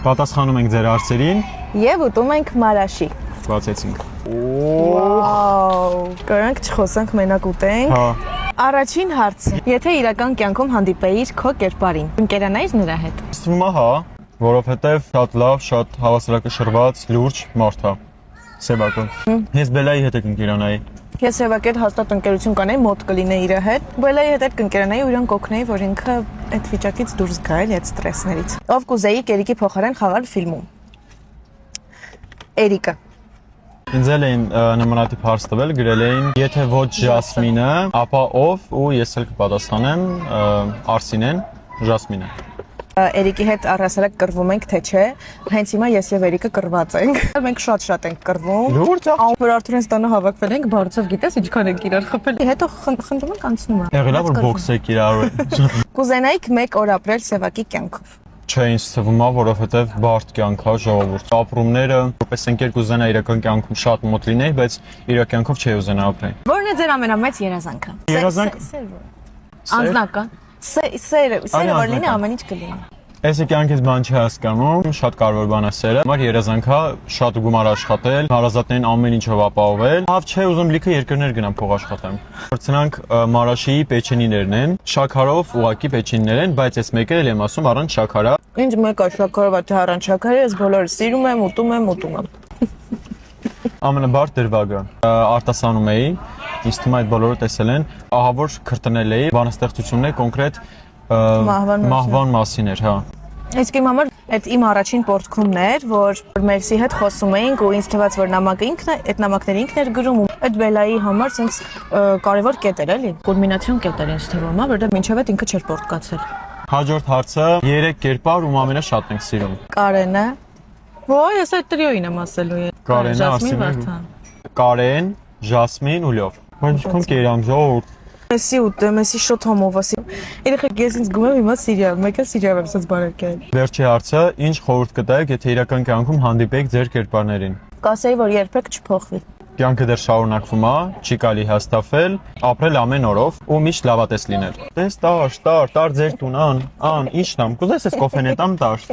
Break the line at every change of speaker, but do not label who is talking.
Պատասխանում ենք ձեր հարցերին։
Եվ ուտում ենք մարաշի։
Բացեցինք։
Վաու, կարանք չխոսանք մենակ ուտենք։
Հա։
Առաջին հարցը. Եթե իրական կյանքում հանդիպեիր քո կերպարին, ընկերանայիր նրա հետ։
Ստվում է հա, որովհետև շատ լավ, շատ հավասարակշռված, լուրջ մարդ է։ Սևակը։ Ես Բելայի հետ եք ընկերանայի։
Ես Սևակի հետ հաստատ ընկերություն կանեի, մոտ կլինեի իր հետ։ Բելայի հետ կընկերանայի ու իրան կօգնեի, որ ինքը այդ վիճակից դուրս գա, այդ ստրեսներից։ Ով կուզեի Էրիկի փոխարեն խաղալ ֆիլմում։ Էրիկը։
Ինձ էլ էին նմանատիպ հարց տվել, գրել էին, եթե ոչ Ժասմինը, ապա ով, ու ես էլ կպատասխանեմ Արսինեն, Ժասմինը։
Էրիկի հետ առհասարակ կռվում ենք, թե չէ։ Հենց հիմա ես եւ Էրիկը կռված ենք։ Մենք շատ ենք կռվում։
Լուրջ է։
Որ Արթուրեն ստանա հավաքվել ենք, բարձով գիտես ինչքան ենք իրար խփել։ Հետո խնդրում ենք անցնում է։
Եղել է որ բոքս եք իրար։
Կուզենայիք մեկ օր ապրել Սևակի կյանքով։
Չէ, ինձ թվում է, որովհետև բարդ կյանք է ժողովուրդ։ Ապրումները, որպես ընկեր կուզենա իրական կյանքում շատ մոտ լինել, բայց իր կյանքով չի ուզենա ապրել։
Որն է ձեր ամենամեծ երազանքը։
Երազանք
անձնական։ Սերը որ լինի ամեն ինչ կլինի։
Այս կյանքից բան չի հասկանում, շատ կարևոր բան է սերը։ Մեր երազանքը շատ գումար աշխատել, հարազատներին ամեն ինչով ապահովել։ Լավ չէ, ուզում լիքը երկրներ գնամ փող աշխատեմ։ Որցնանք Մարաշիի պեչենիներն են, շաքարով ուղակի պեչենիներ են, բայց այս մեկը էլ եմ ասում առանց շաքարա։
Ինչ մեկը շաքարով թե առանց շաքարի, ես բոլորը սիրում եմ, ուտում եմ։
Ամենաբարդ դրվագը արտասանում էի, ինձ թվում է այդ բոլորը տեսել են, ահա որ քրտնել էի, բանաստեղծությունն է կոնկրետ մահվան մասին էր, հա։
Իսկ իմ համար այդ իմ առաջին պորտքումն էր, որ Մերսի հետ խոսում էինք ու ինձ թվաց, որ նամակը ինքն է, այդ նամակները ինքն էր գրում ու այդ Բելայի համար sense կարևոր կետ էր էլի, կուլմինացիոն կետ էր ինձ թվում, որովհետև մինչև այդ ինքը չէր պորտկացել։
Հաջորդ հարցը 3 կերպար ում ամենաշատն ենք սիրում։
Կարենը։ Ոայ, ես այդ տրիոյին եմ ասելու։
Կարենը, Կարեն, Ժասմին ու Լյով։ Բայց ինչքան կերամ ժողովուրդ։
Մեսի ուտեմ, մեսի շոտ համովասի։ Երեխեք ես ինձ գում եմ հիմա սիրիալ, մեկը սիրիալ եմ սենց բաներ կերել։
Վերջի հարցը, ինչ խորհուրդ կտայեք, եթե իրական կյանքում հանդիպեք ձեր կերպարներին։
Կասեի, որ երբեք չփոխվի։
Կյանքը դեռ շարունակվում է, չի կարելի հաստատվել, ապրել ամեն օրով ու միշտ լավատես լինել։ Տես տար ձեր տուն, ան, ինչն ամ, կուզես ես կոֆեն տամ տար։